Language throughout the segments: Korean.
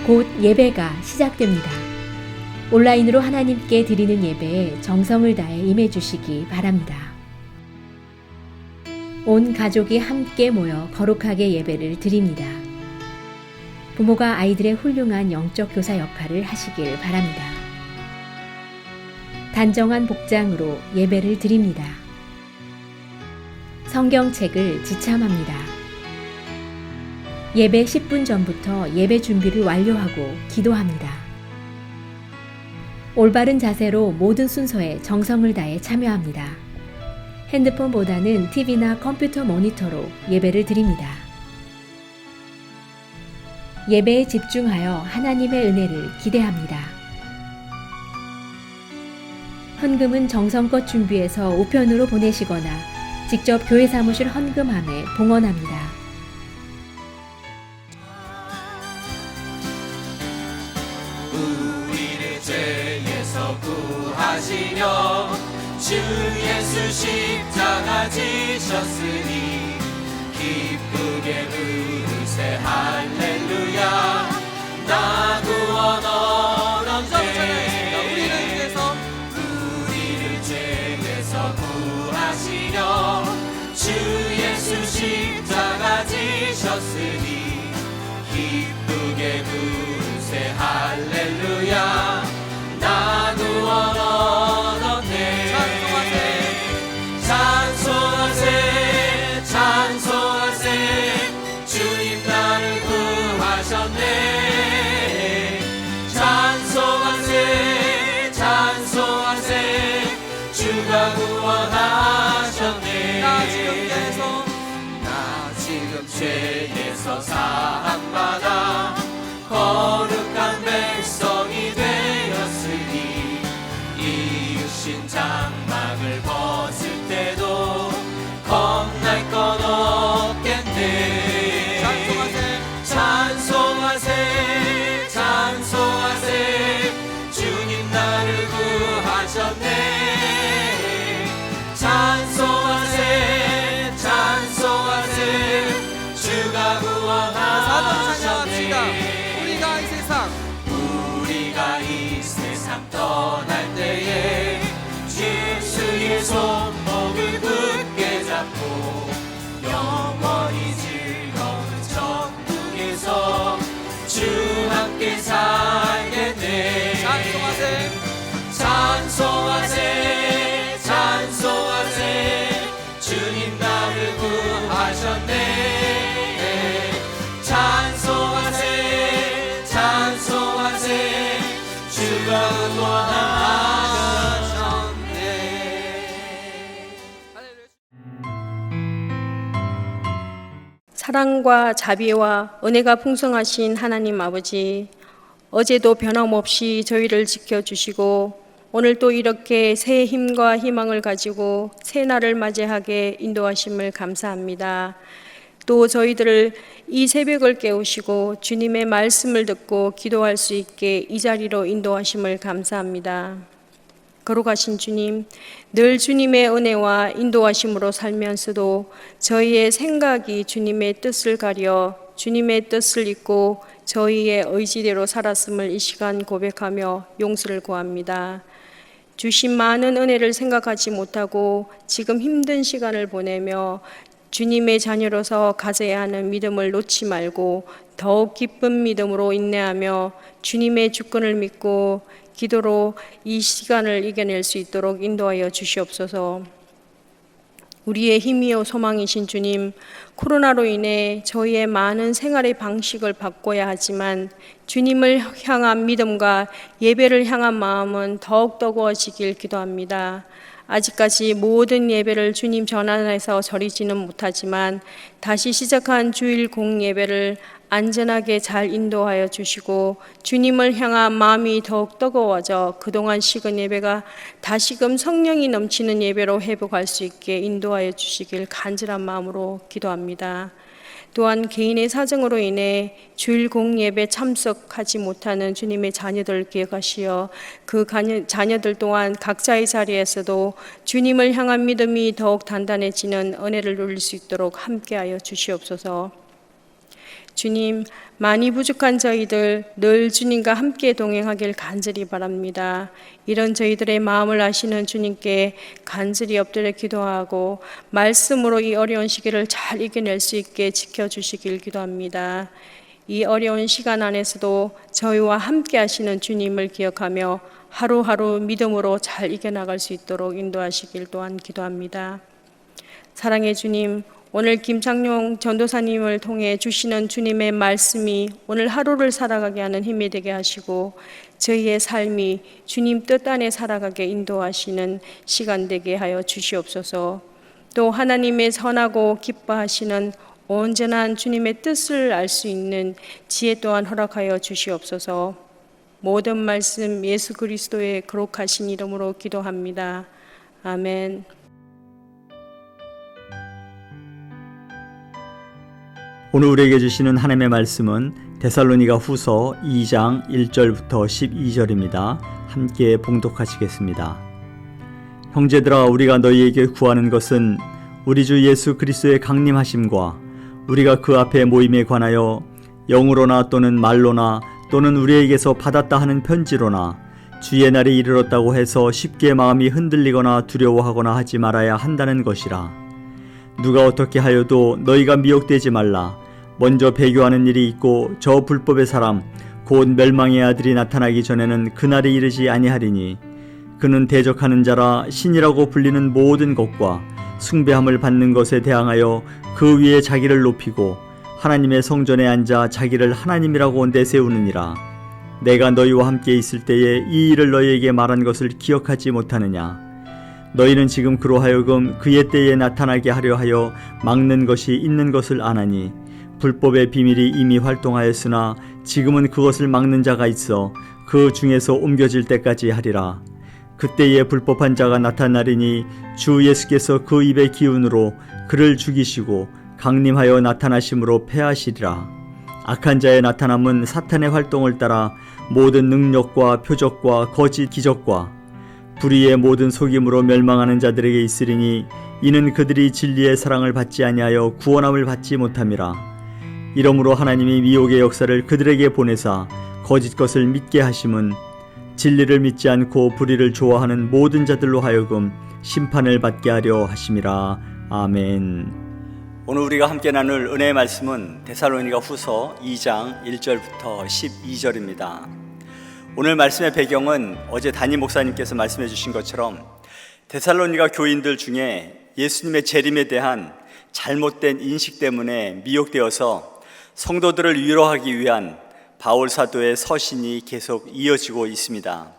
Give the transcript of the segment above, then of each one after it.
곧 예배가 시작됩니다. 온라인으로 하나님께 드리는 예배에 정성을 다해 임해 주시기 바랍니다. 온 가족이 함께 모여 거룩하게 예배를 드립니다. 부모가 아이들의 훌륭한 영적 교사 역할을 하시길 바랍니다. 단정한 복장으로 예배를 드립니다. 성경책을 지참합니다. 예배 10분 전부터 예배 준비를 완료하고 기도합니다. 올바른 자세로 모든 순서에 정성을 다해 참여합니다. 핸드폰보다는 TV나 컴퓨터 모니터로 예배를 드립니다. 예배에 집중하여 하나님의 은혜를 기대합니다. 헌금은 정성껏 준비해서 우편으로 보내시거나 직접 교회 사무실 헌금함에 봉헌합니다. 우리를 죄에서 구하시려 주 예수 십자가 지셨으니 기쁘게 부르세 할렐루야. 나 구원 얻었네. 우리를 죄에서 구하시려 주 예수 십자가 지셨으니 기쁘게 부르세 할렐루야. 나 구원 얻었네. 찬송하세 찬송하세 주님 나를 구하셨네. 찬송하세 찬송하세 주가 구원하셨네. 나 지금 죄에서 사함받아 거룩한 백성이 되었으니 이으신 장막을 벗을 때도 겁날 건 없겠네. 찬송하세 찬송하세 주님 나를 구하셨네. 찬송하세 찬송하세 주가 구원하셨네. 우리가 이 세상 떠날 때에 예수의 손목을 굳게 잡고 영원히 즐거운 천국에서 주 함께 살겠네. 찬송하세 찬송하세 주님 나를 구하셨네. 찬송하세 찬송하세 주가 구원하셨네. 사랑과 자비와 은혜가 풍성하신 하나님 아버지, 어제도 변함없이 저희를 지켜주시고 오늘 또 이렇게 새 힘과 희망을 가지고 새 날을 맞이하게 인도하심을 감사합니다. 또 저희들을 이 새벽을 깨우시고 주님의 말씀을 듣고 기도할 수 있게 이 자리로 인도하심을 감사합니다. 거룩하신 주님, 늘 주님의 은혜와 인도하심으로 살면서도 저희의 생각이 주님의 뜻을 가려 주님의 뜻을 잊고 저희의 의지대로 살았음을 이 시간 고백하며 용서를 구합니다. 주신 많은 은혜를 생각하지 못하고 지금 힘든 시간을 보내며 주님의 자녀로서 가져야 하는 믿음을 놓지 말고 더욱 기쁜 믿음으로 인내하며 주님의 주권을 믿고 기도로 이 시간을 이겨낼 수 있도록 인도하여 주시옵소서. 우리의 힘이요 소망이신 주님, 코로나로 인해 저희의 많은 생활의 방식을 바꿔야 하지만 주님을 향한 믿음과 예배를 향한 마음은 더욱 뜨거워지길 기도합니다. 아직까지 모든 예배를 주님 전 안에서 드리지는 못하지만 다시 시작한 주일 공예배를 안전하게 잘 인도하여 주시고 주님을 향한 마음이 더욱 뜨거워져 그동안 식은 예배가 다시금 성령이 넘치는 예배로 회복할 수 있게 인도하여 주시길 간절한 마음으로 기도합니다. 또한 개인의 사정으로 인해 주일 공예배 참석하지 못하는 주님의 자녀들 기억하시어 그 자녀들 또한 각자의 자리에서도 주님을 향한 믿음이 더욱 단단해지는 은혜를 누릴 수 있도록 함께하여 주시옵소서. 주님, 많이 부족한 저희들 늘 주님과 함께 동행하길 간절히 바랍니다. 이런 저희들의 마음을 아시는 주님께 간절히 엎드려 기도하고 말씀으로 이 어려운 시기를 잘 이겨낼 수 있게 지켜주시길 기도합니다. 이 어려운 시간 안에서도 저희와 함께 하시는 주님을 기억하며 하루하루 믿음으로 잘 이겨나갈 수 있도록 인도하시길 또한 기도합니다. 사랑의 주님, 오늘 김창룡 전도사님을 통해 주시는 주님의 말씀이 오늘 하루를 살아가게 하는 힘이 되게 하시고 저희의 삶이 주님 뜻 안에 살아가게 인도하시는 시간 되게 하여 주시옵소서. 또 하나님의 선하고 기뻐하시는 온전한 주님의 뜻을 알 수 있는 지혜 또한 허락하여 주시옵소서. 모든 말씀 예수 그리스도의 거룩하신 이름으로 기도합니다. 아멘. 오늘 우리에게 주시는 하나님의 말씀은 데살로니가 후서 2장 1절부터 12절입니다. 함께 봉독하시겠습니다. 형제들아, 우리가 너희에게 구하는 것은 우리 주 예수 그리스도의 강림하심과 우리가 그 앞에 모임에 관하여 영으로나 또는 말로나 또는 우리에게서 받았다 하는 편지로나 주의 날이 이르렀다고 해서 쉽게 마음이 흔들리거나 두려워하거나 하지 말아야 한다는 것이라. 누가 어떻게 하여도 너희가 미혹되지 말라. 먼저 배교하는 일이 있고 저 불법의 사람 곧 멸망의 아들이 나타나기 전에는 그날이 이르지 아니하리니 그는 대적하는 자라 신이라고 불리는 모든 것과 숭배함을 받는 것에 대항하여 그 위에 자기를 높이고 하나님의 성전에 앉아 자기를 하나님이라고 내세우느니라. 내가 너희와 함께 있을 때에 이 일을 너희에게 말한 것을 기억하지 못하느냐. 너희는 지금 그로 하여금 그의 때에 나타나게 하려 하여 막는 것이 있는 것을 아나니 불법의 비밀이 이미 활동하였으나 지금은 그것을 막는 자가 있어 그 중에서 옮겨질 때까지 하리라. 그때에 불법한 자가 나타나리니 주 예수께서 그 입의 기운으로 그를 죽이시고 강림하여 나타나심으로 패하시리라. 악한 자의 나타남은 사탄의 활동을 따라 모든 능력과 표적과 거짓 기적과 불의의 모든 속임으로 멸망하는 자들에게 있으리니 이는 그들이 진리의 사랑을 받지 아니하여 구원함을 받지 못함이라. 이러므로 하나님이 미혹의 역사를 그들에게 보내사 거짓 것을 믿게 하심은 진리를 믿지 않고 불의를 좋아하는 모든 자들로 하여금 심판을 받게 하려 하심이라. 아멘. 오늘 우리가 함께 나눌 은혜의 말씀은 데살로니가 후서 2장 1절부터 12절입니다. 오늘 말씀의 배경은 어제 담임 목사님께서 말씀해 주신 것처럼 데살로니가 교인들 중에 예수님의 재림에 대한 잘못된 인식 때문에 미혹되어서 성도들을 위로하기 위한 바울 사도의 서신이 계속 이어지고 있습니다.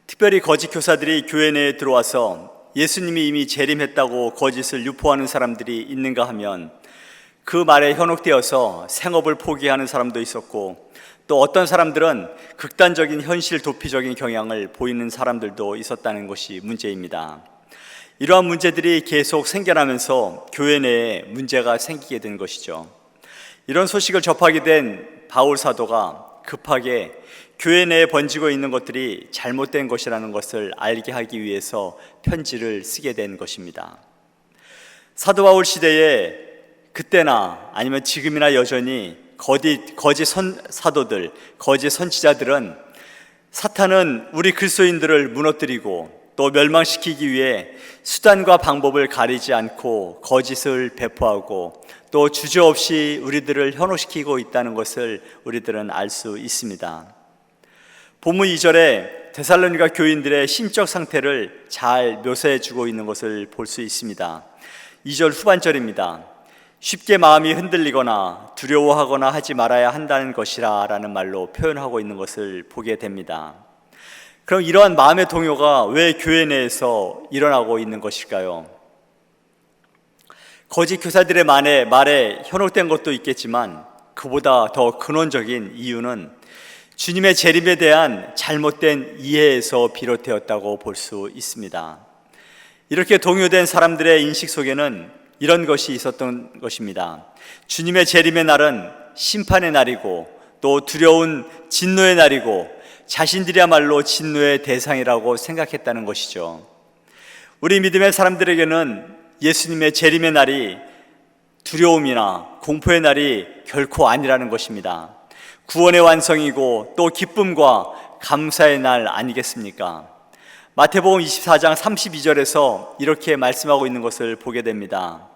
특별히 거짓 교사들이 교회 내에 들어와서 예수님이 이미 재림했다고 거짓을 유포하는 사람들이 있는가 하면 그 말에 현혹되어서 생업을 포기하는 사람도 있었고 또 어떤 사람들은 극단적인 현실 도피적인 경향을 보이는 사람들도 있었다는 것이 문제입니다. 이러한 문제들이 계속 생겨나면서 교회 내에 문제가 생기게 된 것이죠. 이런 소식을 접하게 된 바울 사도가 급하게 교회 내에 번지고 있는 것들이 잘못된 것이라는 것을 알게 하기 위해서 편지를 쓰게 된 것입니다. 사도 바울 시대에 그때나 아니면 지금이나 여전히 거짓 사도들, 거짓 선지자들은 사탄은 우리 그리스도인들을 무너뜨리고 또 멸망시키기 위해 수단과 방법을 가리지 않고 거짓을 배포하고 또 주저없이 우리들을 현혹시키고 있다는 것을 우리들은 알 수 있습니다. 본문 2절에 데살로니가 교인들의 심적 상태를 잘 묘사해 주고 있는 것을 볼 수 있습니다. 2절 후반절입니다. 쉽게 마음이 흔들리거나 두려워하거나 하지 말아야 한다는 것이라 라는 말로 표현하고 있는 것을 보게 됩니다. 그럼 이러한 마음의 동요가 왜 교회 내에서 일어나고 있는 것일까요? 거짓 교사들의 말에 현혹된 것도 있겠지만 그보다 더 근원적인 이유는 주님의 재림에 대한 잘못된 이해에서 비롯되었다고 볼 수 있습니다. 이렇게 동요된 사람들의 인식 속에는 이런 것이 있었던 것입니다. 주님의 재림의 날은 심판의 날이고 또 두려운 진노의 날이고 자신들이야말로 진노의 대상이라고 생각했다는 것이죠. 우리 믿음의 사람들에게는 예수님의 재림의 날이 두려움이나 공포의 날이 결코 아니라는 것입니다. 구원의 완성이고 또 기쁨과 감사의 날 아니겠습니까? 마태복음 24장 32절에서 이렇게 말씀하고 있는 것을 보게 됩니다.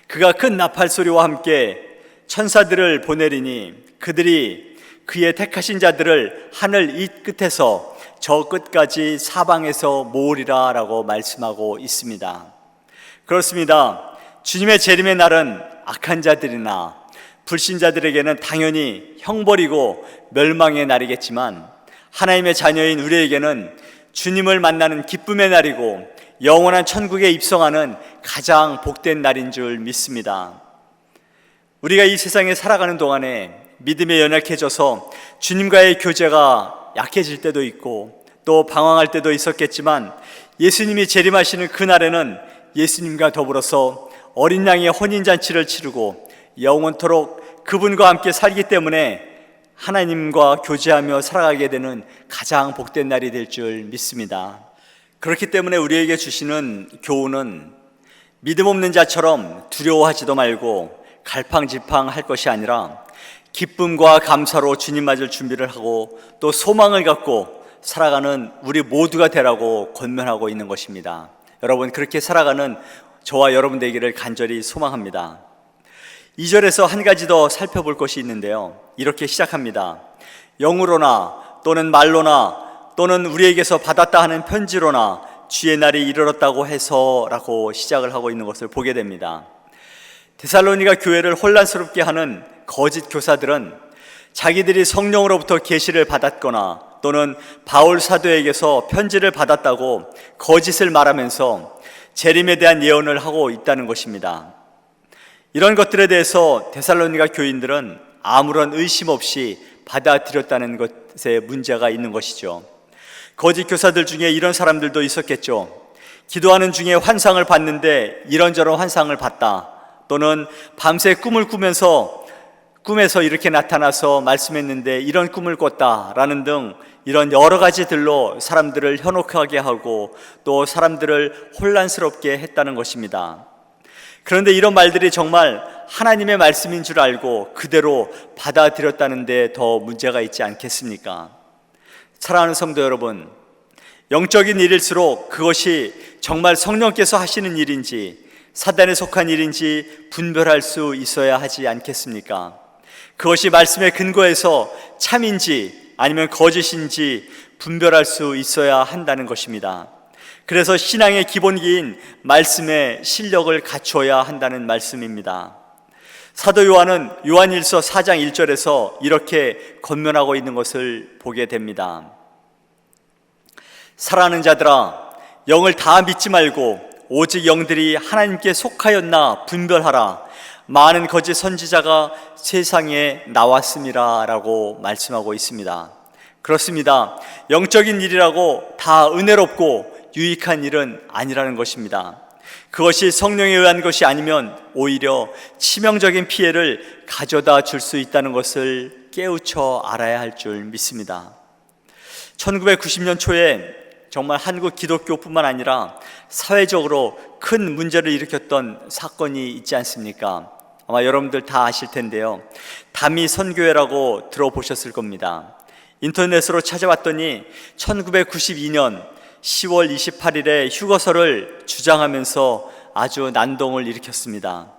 그가 큰 나팔 소리와 함께 천사들을 보내리니 그들이 그의 택하신 자들을 하늘 이 끝에서 저 끝까지 사방에서 모으리라 라고 말씀하고 있습니다. 그렇습니다. 주님의 재림의 날은 악한 자들이나 불신자들에게는 당연히 형벌이고 멸망의 날이겠지만 하나님의 자녀인 우리에게는 주님을 만나는 기쁨의 날이고 영원한 천국에 입성하는 가장 복된 날인 줄 믿습니다. 우리가 이 세상에 살아가는 동안에 믿음에 연약해져서 주님과의 교제가 약해질 때도 있고 또 방황할 때도 있었겠지만 예수님이 재림하시는 그날에는 예수님과 더불어서 어린 양의 혼인잔치를 치르고 영원토록 그분과 함께 살기 때문에 하나님과 교제하며 살아가게 되는 가장 복된 날이 될 줄 믿습니다. 그렇기 때문에 우리에게 주시는 교훈은 믿음 없는 자처럼 두려워하지도 말고 갈팡질팡할 것이 아니라 기쁨과 감사로 주님 맞을 준비를 하고 또 소망을 갖고 살아가는 우리 모두가 되라고 권면하고 있는 것입니다. 여러분, 그렇게 살아가는 저와 여러분 되기를 간절히 소망합니다. 2절에서 한 가지 더 살펴볼 것이 있는데요, 이렇게 시작합니다. 영으로나 또는 말로나 또는 우리에게서 받았다 하는 편지로나 주의 날이 이르렀다고 해서 라고 시작을 하고 있는 것을 보게 됩니다. 데살로니가 교회를 혼란스럽게 하는 거짓 교사들은 자기들이 성령으로부터 계시를 받았거나 또는 바울 사도에게서 편지를 받았다고 거짓을 말하면서 재림에 대한 예언을 하고 있다는 것입니다. 이런 것들에 대해서 데살로니가 교인들은 아무런 의심 없이 받아들였다는 것에 문제가 있는 것이죠. 거짓 교사들 중에 이런 사람들도 있었겠죠. 기도하는 중에 환상을 봤는데 이런저런 환상을 봤다, 또는 밤새 꿈을 꾸면서 꿈에서 이렇게 나타나서 말씀했는데 이런 꿈을 꿨다라는 등 이런 여러 가지들로 사람들을 현혹하게 하고 또 사람들을 혼란스럽게 했다는 것입니다. 그런데 이런 말들이 정말 하나님의 말씀인 줄 알고 그대로 받아들였다는 데 더 문제가 있지 않겠습니까? 사랑하는 성도 여러분, 영적인 일일수록 그것이 정말 성령께서 하시는 일인지 사단에 속한 일인지 분별할 수 있어야 하지 않겠습니까? 그것이 말씀의 근거에서 참인지 아니면 거짓인지 분별할 수 있어야 한다는 것입니다. 그래서 신앙의 기본기인 말씀의 실력을 갖춰야 한다는 말씀입니다. 사도 요한은 요한일서 4장 1절에서 이렇게 권면하고 있는 것을 보게 됩니다. 사랑하는 자들아, 영을 다 믿지 말고 오직 영들이 하나님께 속하였나 분별하라. 많은 거짓 선지자가 세상에 나왔음이라 라고 말씀하고 있습니다. 그렇습니다. 영적인 일이라고 다 은혜롭고 유익한 일은 아니라는 것입니다. 그것이 성령에 의한 것이 아니면 오히려 치명적인 피해를 가져다 줄 수 있다는 것을 깨우쳐 알아야 할 줄 믿습니다. 1990년 초에 정말 한국 기독교뿐만 아니라 사회적으로 큰 문제를 일으켰던 사건이 있지 않습니까? 아마 여러분들 다 아실 텐데요, 다미 선교회라고 들어보셨을 겁니다. 인터넷으로 찾아봤더니 1992년 10월 28일에 휴거서를 주장하면서 아주 난동을 일으켰습니다.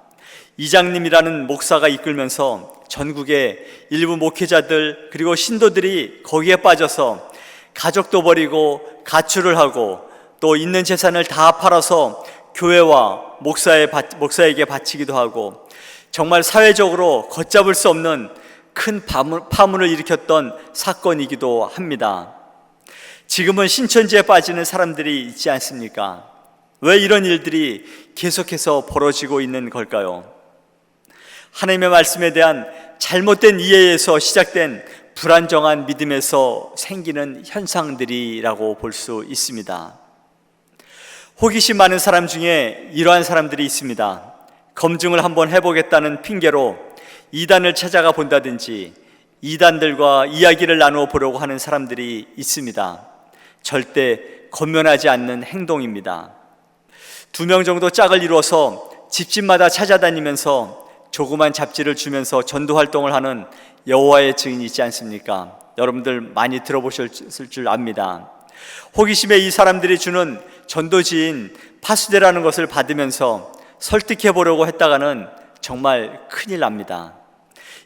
이장님이라는 목사가 이끌면서 전국의 일부 목회자들 그리고 신도들이 거기에 빠져서 가족도 버리고 가출을 하고 또 있는 재산을 다 팔아서 교회와 목사에게 바치기도 하고 정말 사회적으로 걷잡을 수 없는 큰 파문을 일으켰던 사건이기도 합니다. 지금은 신천지에 빠지는 사람들이 있지 않습니까? 왜 이런 일들이 계속해서 벌어지고 있는 걸까요? 하나님의 말씀에 대한 잘못된 이해에서 시작된 불안정한 믿음에서 생기는 현상들이라고 볼 수 있습니다. 호기심 많은 사람 중에 이러한 사람들이 있습니다. 검증을 한번 해보겠다는 핑계로 이단을 찾아가 본다든지 이단들과 이야기를 나누어 보려고 하는 사람들이 있습니다. 절대 권면하지 않는 행동입니다. 2명 정도 짝을 이루어서 집집마다 찾아다니면서 조그만 잡지를 주면서 전도 활동을 하는 여호와의 증인이 있지 않습니까? 여러분들 많이 들어보셨을 줄 압니다. 호기심에 이 사람들이 주는 전도지인 파수제라는 것을 받으면서 설득해 보려고 했다가는 정말 큰일 납니다.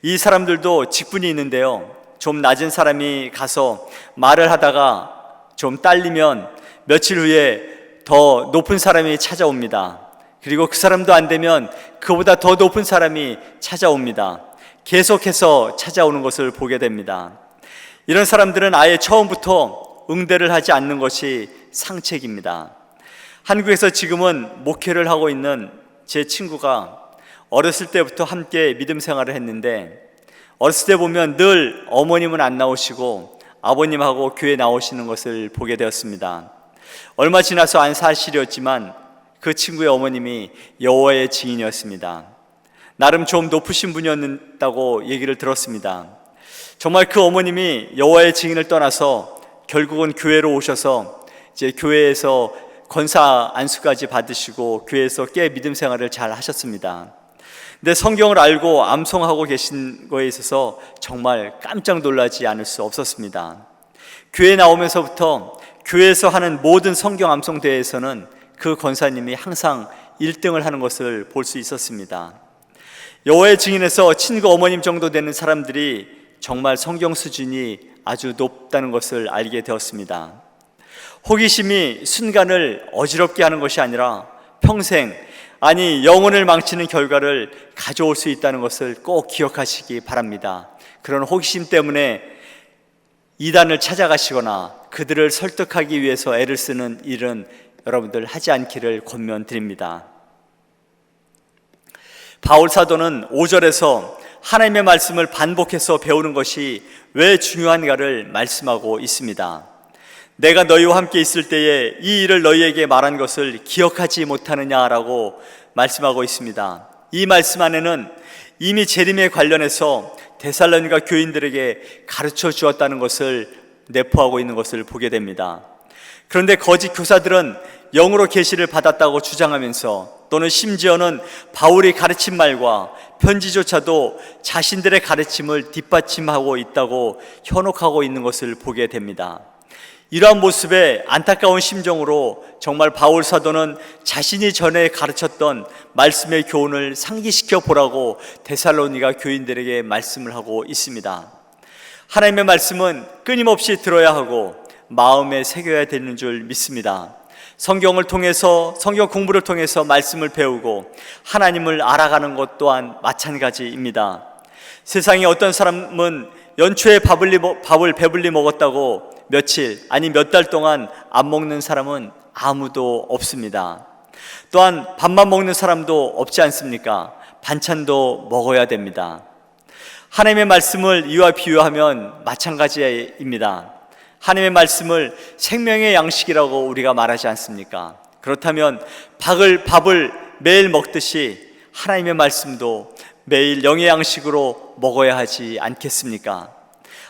이 사람들도 직분이 있는데요, 좀 낮은 사람이 가서 말을 하다가 좀 딸리면 며칠 후에 더 높은 사람이 찾아옵니다. 그리고 그 사람도 안 되면 그보다 더 높은 사람이 찾아옵니다. 계속해서 찾아오는 것을 보게 됩니다. 이런 사람들은 아예 처음부터 응대를 하지 않는 것이 상책입니다. 한국에서 지금은 목회를 하고 있는 제 친구가 어렸을 때부터 함께 믿음 생활을 했는데, 어렸을 때 보면 늘 어머님은 안 나오시고 아버님하고 교회 나오시는 것을 보게 되었습니다. 얼마 지나서 안사실이었지만 그 친구의 어머님이 여호와의 증인이었습니다. 나름 좀 높으신 분이었다고 얘기를 들었습니다. 정말 그 어머님이 여호와의 증인을 떠나서 결국은 교회로 오셔서 이제 교회에서 권사 안수까지 받으시고 교회에서 꽤 믿음 생활을 잘 하셨습니다. 근데 성경을 알고 암송하고 계신 거에 있어서 정말 깜짝 놀라지 않을 수 없었습니다. 교회 나오면서부터 교회에서 하는 모든 성경 암송 대회에서는 그 권사님이 항상 1등을 하는 것을 볼 수 있었습니다. 여호와의 증인에서 친구 어머님 정도 되는 사람들이 정말 성경 수준이 아주 높다는 것을 알게 되었습니다. 호기심이 순간을 어지럽게 하는 것이 아니라 평생, 아니 영혼을 망치는 결과를 가져올 수 있다는 것을 꼭 기억하시기 바랍니다. 그런 호기심 때문에 이단을 찾아가시거나 그들을 설득하기 위해서 애를 쓰는 일은 여러분들 하지 않기를 권면드립니다. 바울 사도는 5절에서 하나님의 말씀을 반복해서 배우는 것이 왜 중요한가를 말씀하고 있습니다. 내가 너희와 함께 있을 때에 이 일을 너희에게 말한 것을 기억하지 못하느냐라고 말씀하고 있습니다. 이 말씀 안에는 이미 재림에 관련해서 데살로니가 교인들에게 가르쳐 주었다는 것을 내포하고 있는 것을 보게 됩니다. 그런데 거짓 교사들은 영으로 계시를 받았다고 주장하면서, 또는 심지어는 바울이 가르친 말과 편지조차도 자신들의 가르침을 뒷받침하고 있다고 현혹하고 있는 것을 보게 됩니다. 이러한 모습에 안타까운 심정으로 정말 바울 사도는 자신이 전에 가르쳤던 말씀의 교훈을 상기시켜 보라고 데살로니가 교인들에게 말씀을 하고 있습니다. 하나님의 말씀은 끊임없이 들어야 하고 마음에 새겨야 되는 줄 믿습니다. 성경을 통해서, 성경 공부를 통해서 말씀을 배우고 하나님을 알아가는 것 또한 마찬가지입니다. 세상에 어떤 사람은 연초에 밥을 배불리 먹었다고 며칠, 아니 몇 달 동안 안 먹는 사람은 아무도 없습니다. 또한 밥만 먹는 사람도 없지 않습니까? 반찬도 먹어야 됩니다. 하나님의 말씀을 이와 비유하면 마찬가지입니다. 하나님의 말씀을 생명의 양식이라고 우리가 말하지 않습니까? 그렇다면 밥을 매일 먹듯이 하나님의 말씀도 매일 영의 양식으로 먹어야 하지 않겠습니까?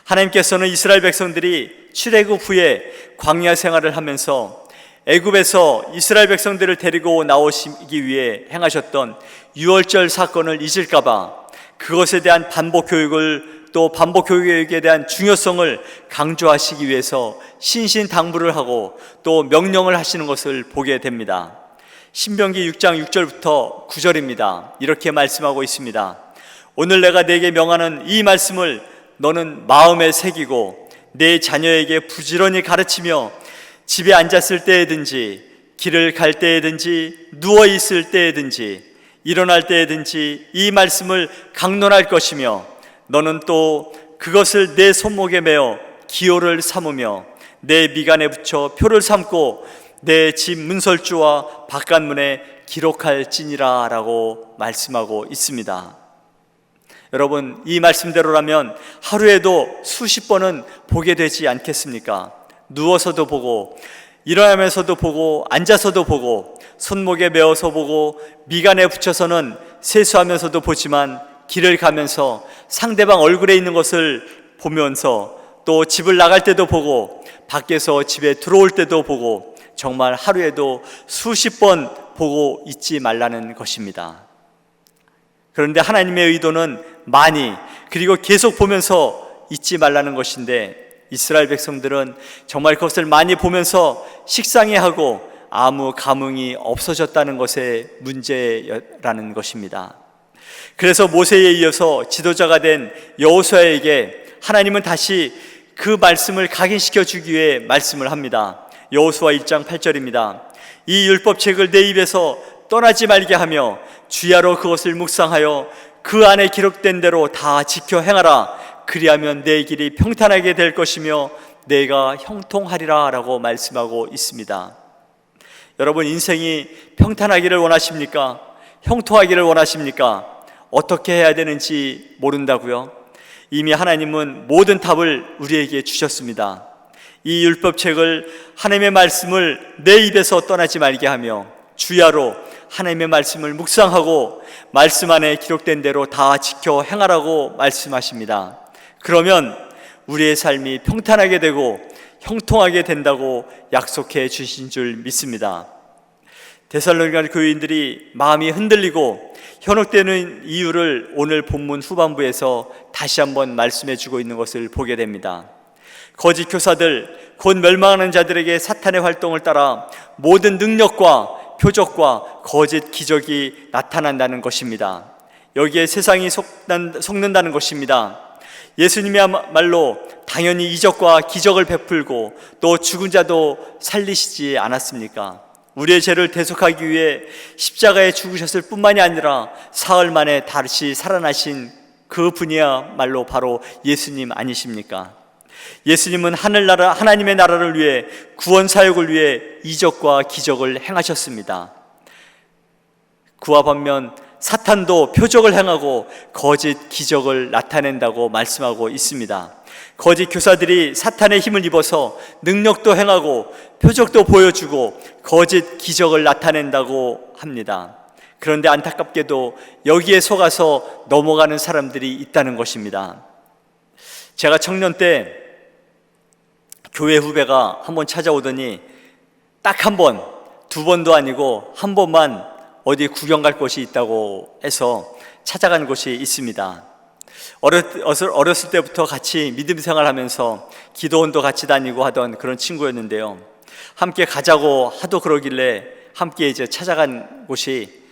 하나님께서는 이스라엘 백성들이 출애굽 후에 광야 생활을 하면서 애굽에서 이스라엘 백성들을 데리고 나오시기 위해 행하셨던 유월절 사건을 잊을까봐 그것에 대한 반복 교육을, 또 반복 교육에 대한 중요성을 강조하시기 위해서 신신당부를 하고 또 명령을 하시는 것을 보게 됩니다. 신명기 6장 6절부터 9절입니다. 이렇게 말씀하고 있습니다. 오늘 내가 네게 명하는 이 말씀을 너는 마음에 새기고 내 자녀에게 부지런히 가르치며 집에 앉았을 때에든지 길을 갈 때에든지 누워 있을 때에든지 일어날 때에든지 이 말씀을 강론할 것이며, 너는 또 그것을 내 손목에 매어 기호를 삼으며 내 미간에 붙여 표를 삼고 내 집 문설주와 바깥문에 기록할지니라 라고 말씀하고 있습니다. 여러분, 이 말씀대로라면 하루에도 수십 번은 보게 되지 않겠습니까? 누워서도 보고, 일어나면서도 보고, 앉아서도 보고, 손목에 메어서 보고, 미간에 붙여서는 세수하면서도 보지만, 길을 가면서 상대방 얼굴에 있는 것을 보면서, 또 집을 나갈 때도 보고, 밖에서 집에 들어올 때도 보고, 정말 하루에도 수십 번 보고 있지 말라는 것입니다. 그런데 하나님의 의도는 많이, 그리고 계속 보면서 잊지 말라는 것인데, 이스라엘 백성들은 정말 그것을 많이 보면서 식상해하고 아무 감흥이 없어졌다는 것의 문제라는 것입니다. 그래서 모세에 이어서 지도자가 된 여호수아에게 하나님은 다시 그 말씀을 각인시켜 주기 위해 말씀을 합니다. 여호수아 1장 8절입니다. 이 율법책을 내 입에서 떠나지 말게 하며 주야로 그것을 묵상하여 그 안에 기록된 대로 다 지켜 행하라. 그리하면 내 길이 평탄하게 될 것이며 내가 형통하리라 라고 말씀하고 있습니다. 여러분, 인생이 평탄하기를 원하십니까? 형통하기를 원하십니까? 어떻게 해야 되는지 모른다고요? 이미 하나님은 모든 답을 우리에게 주셨습니다. 이 율법책을, 하나님의 말씀을 내 입에서 떠나지 말게 하며 주야로 하나님의 말씀을 묵상하고 말씀 안에 기록된 대로 다 지켜 행하라고 말씀하십니다. 그러면 우리의 삶이 평탄하게 되고 형통하게 된다고 약속해 주신 줄 믿습니다. 데살로니가 교인들이 마음이 흔들리고 현혹되는 이유를 오늘 본문 후반부에서 다시 한번 말씀해 주고 있는 것을 보게 됩니다. 거짓 교사들, 곧 멸망하는 자들에게 사탄의 활동을 따라 모든 능력과 표적과 거짓 기적이 나타난다는 것입니다. 여기에 세상이 속는다는 것입니다. 예수님이야말로 당연히 이적과 기적을 베풀고 또 죽은 자도 살리시지 않았습니까? 우리의 죄를 대속하기 위해 십자가에 죽으셨을 뿐만이 아니라 사흘 만에 다시 살아나신 그 분이야말로 바로 예수님 아니십니까? 예수님은 하늘나라, 하나님의 나라를 위해, 구원 사역을 위해 이적과 기적을 행하셨습니다. 그와 반면 사탄도 표적을 행하고 거짓 기적을 나타낸다고 말씀하고 있습니다. 거짓 교사들이 사탄의 힘을 입어서 능력도 행하고 표적도 보여주고 거짓 기적을 나타낸다고 합니다. 그런데 안타깝게도 여기에 속아서 넘어가는 사람들이 있다는 것입니다. 제가 청년 때 교회 후배가 한번 찾아오더니 딱 한 번, 두 번도 아니고 한 번만 어디 구경 갈 곳이 있다고 해서 찾아간 곳이 있습니다. 어렸을 때부터 같이 믿음 생활하면서 기도원도 같이 다니고 하던 그런 친구였는데요. 함께 가자고 하도 그러길래 함께 이제 찾아간 곳이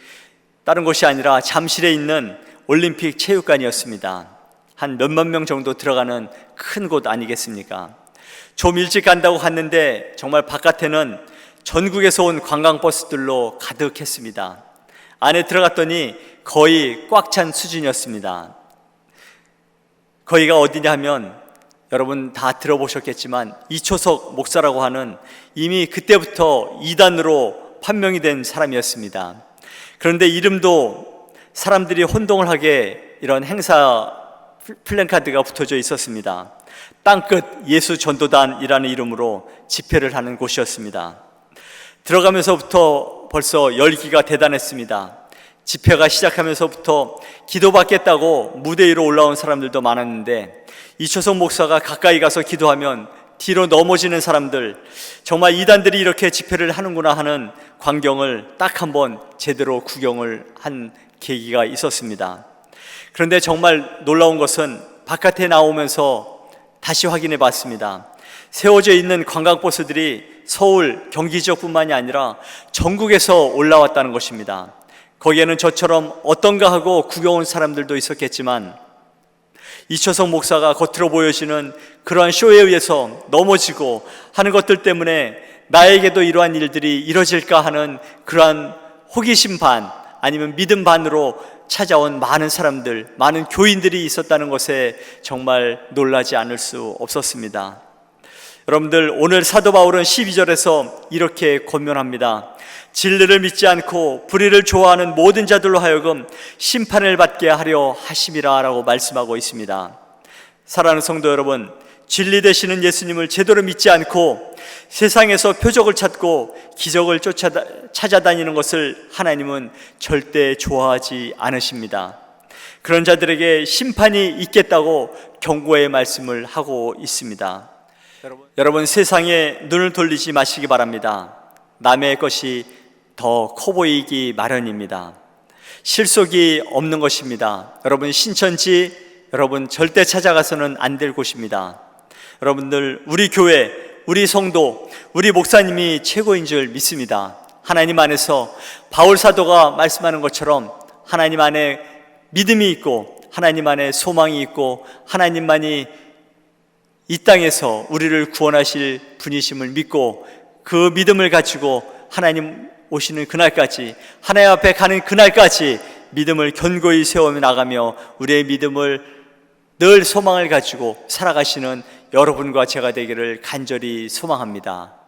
다른 곳이 아니라 잠실에 있는 올림픽 체육관이었습니다. 한 몇만 명 정도 들어가는 큰 곳 아니겠습니까? 좀 일찍 간다고 갔는데 정말 바깥에는 전국에서 온 관광버스들로 가득했습니다. 안에 들어갔더니 거의 꽉 찬 수준이었습니다. 거기가 어디냐 하면 여러분 다 들어보셨겠지만 이초석 목사라고 하는 이미 그때부터 이단으로 판명이 된 사람이었습니다. 그런데 이름도 사람들이 혼동을 하게 이런 행사 플랜카드가 붙어져 있었습니다. 땅끝 예수 전도단이라는 이름으로 집회를 하는 곳이었습니다. 들어가면서부터 벌써 열기가 대단했습니다. 집회가 시작하면서부터 기도받겠다고 무대 위로 올라온 사람들도 많았는데 이초석 목사가 가까이 가서 기도하면 뒤로 넘어지는 사람들, 정말 이단들이 이렇게 집회를 하는구나 하는 광경을 딱 한번 제대로 구경을 한 계기가 있었습니다. 그런데 정말 놀라운 것은 바깥에 나오면서 다시 확인해 봤습니다. 세워져 있는 관광버스들이 서울, 경기 지역뿐만이 아니라 전국에서 올라왔다는 것입니다. 거기에는 저처럼 어떤가 하고 구경 온 사람들도 있었겠지만 이초석 목사가 겉으로 보여지는 그러한 쇼에 의해서 넘어지고 하는 것들 때문에 나에게도 이러한 일들이 이뤄질까 하는 그러한 호기심 반 아니면 믿음 반으로 찾아온 많은 사람들, 많은 교인들이 있었다는 것에 정말 놀라지 않을 수 없었습니다. 여러분들, 오늘 사도 바울은 12절에서 이렇게 권면합니다. 진리를 믿지 않고 불의를 좋아하는 모든 자들로 하여금 심판을 받게 하려 하심이라 라고 말씀하고 있습니다. 사랑하는 성도 여러분, 진리 되시는 예수님을 제대로 믿지 않고 세상에서 표적을 찾고 기적을 찾아다니는 것을 하나님은 절대 좋아하지 않으십니다. 그런 자들에게 심판이 있겠다고 경고의 말씀을 하고 있습니다. 여러분, 세상에 눈을 돌리지 마시기 바랍니다. 남의 것이 더 커 보이기 마련입니다. 실속이 없는 것입니다. 여러분, 신천지 여러분 절대 찾아가서는 안 될 곳입니다. 여러분들, 우리 교회, 우리 성도, 우리 목사님이 최고인 줄 믿습니다. 하나님 안에서 바울 사도가 말씀하는 것처럼 하나님 안에 믿음이 있고 하나님 안에 소망이 있고 하나님만이 이 땅에서 우리를 구원하실 분이심을 믿고 그 믿음을 가지고 하나님 오시는 그날까지, 하나님 앞에 가는 그날까지 믿음을 견고히 세우며 나가며 우리의 믿음을 늘 소망을 가지고 살아가시는 여러분과 제가 되기를 간절히 소망합니다.